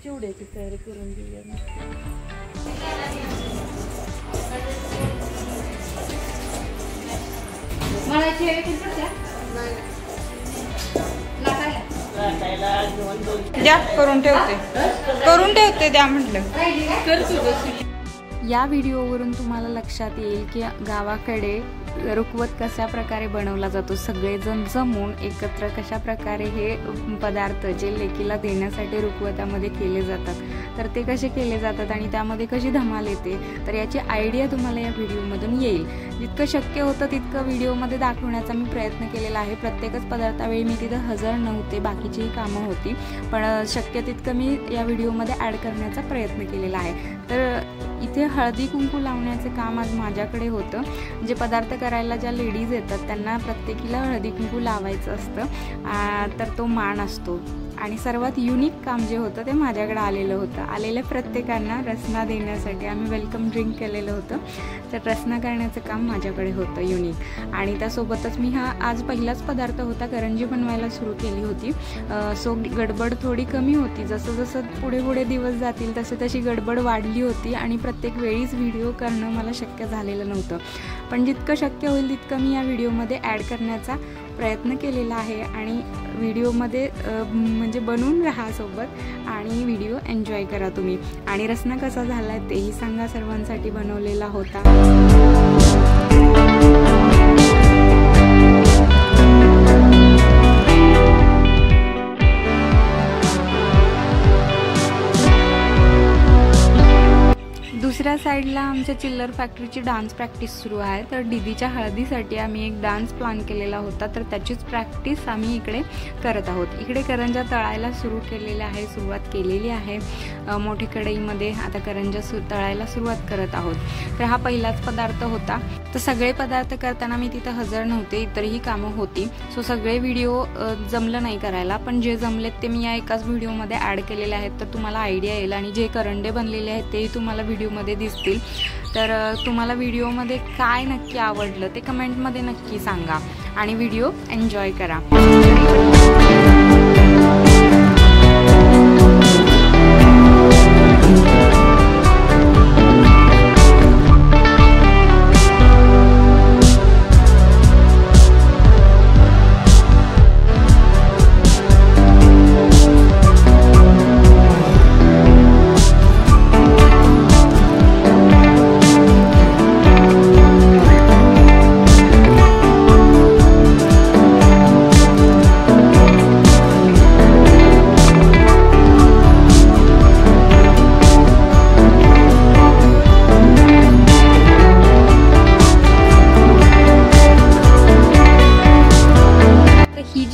चिवड्याची तयारी करून घेऊया. द्या करून ठेवते द्या म्हटलं. या व्हिडिओवरून तुम्हाला लक्षात येईल की गावाकडे रुखवत कशा प्रकारे बनवला जातो, सगळेजण जमून एकत्र कशा प्रकारे हे पदार्थ जे लेकीला देण्यासाठी रुखवतामध्ये केले जातात, तर ते कसे केले जातात आणि त्यामध्ये कशी धमाल येते, तर याची आयडिया तुम्हाला या व्हिडिओमधून येईल. जितकं शक्य होतं तितकं व्हिडिओमध्ये दाखवण्याचा मी प्रयत्न केलेला आहे. प्रत्येकच पदार्थावेळी मी तिथं हजर नव्हते, बाकीचीही कामं होती, पण शक्य तितकं मी या व्हिडिओमध्ये ॲड करण्याचा प्रयत्न केलेला आहे. तर इथे हळदी कुंकू लावण्याचे काम आज माझ्याकडे होतं. जे पदार्थ करायला ज्या लेडीज येतात त्यांना प्रत्येकीला हळदी कुंकू लावायचं असतं, तर तो मान असतो. आणि सर्वात युनिक काम जे होतं ते माझ्याकडे आलेलं होतं. आलेल्या प्रत्येकांना रसना देण्यासाठी आम्ही वेलकम ड्रिंक केलेलं होतं, तर रसना करण्याचं काम माझ्याकडे होतं युनिक. आणि त्यासोबतच मी आज पहिलाच पदार्थ होता, करंजी बनवायला सुरू केली होती. सो गडबड थोडी कमी होती. जसं जसं पुढे पुढे दिवस जातील तशी गडबड वाढली होती आणि प्रत्येक वेळीच व्हिडिओ करणं मला शक्य झालेलं नव्हतं. पण जितकं शक्य होईल तितकं मी या व्हिडिओमध्ये ॲड करण्याचा प्रयत्न केलेला आहे. आणि व्हिडिओमध्ये म्हणजे बनवून राहा सोबत आणि व्हिडिओ एन्जॉय करा तुम्ही. आणि रसना कसा झाला आहे तेही सांगा. सर्वांसाठी बनवलेला होता. दुसऱ्या साईडला आमच्या चिल्लर फॅक्टरीची डान्स प्रॅक्टिस सुरू आहे. तर दीदीच्या हळदीसाठी आम्ही एक डान्स प्लॅन केलेला होता, तर त्याचीच प्रॅक्टिस आम्ही इकडे करत आहोत. इकडे करंजा तळायला सुरुवात केलेली आहे. मोठी कढईमध्ये आता करंजा तळायला सुरुवात करत आहोत. तर हा पहिलाच पदार्थ होता. तर सगळे पदार्थ करताना मी तिथं हजर नव्हते, इतरही कामं होती. सो सगळे व्हिडिओ जमलं नाही करायला, पण जे जमलेत ते मी या एकाच व्हिडिओमध्ये ॲड केलेले आहेत. तर तुम्हाला आयडिया येईल. आणि जे करंडे बनलेले आहेत तेही तुम्हाला व्हिडिओमध्ये दिसतील. तर तुम्हाला व्हिडिओमध्ये काय नक्की आवडलं ते कमेंटमध्ये नक्की सांगा आणि व्हिडिओ एन्जॉय करा.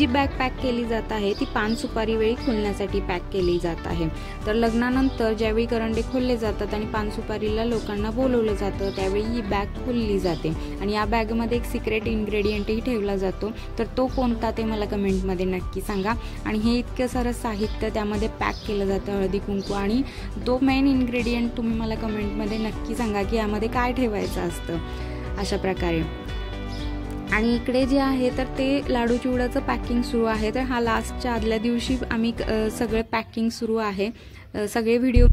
बॅग पॅक केली जात आहे ती पान सुपारी वेळी खोलण्यासाठी पॅक केली जात आहे. तर लग्नानंतर ज्यावेळी करंडे खोलले जातात आणि पान सुपारीला लोकांना बोलवलं जातं त्यावेळी ही बॅग खोलली जाते. आणि या बॅगमध्ये एक सिक्रेट इन्ग्रेडियंटही ठेवला जातो. तर तो कोणता ते मला कमेंटमध्ये नक्की सांगा. आणि हे इतकं सारं साहित्य त्यामध्ये पॅक केलं जातं हळदी कुंकू, आणि तो मेन इन्ग्रेडियंट तुम्ही मला कमेंटमध्ये नक्की सांगा की यामध्ये काय ठेवायचं असतं अशा प्रकारे. आणि इकडे जे आहे तर ते लाडू चिवड्याचं पॅकिंग सुरू आहे. तर हा लास्टच्या आदल्या दिवशी आम्ही सगळे पॅकिंग सुरू आहे. सगळे व्हिडिओ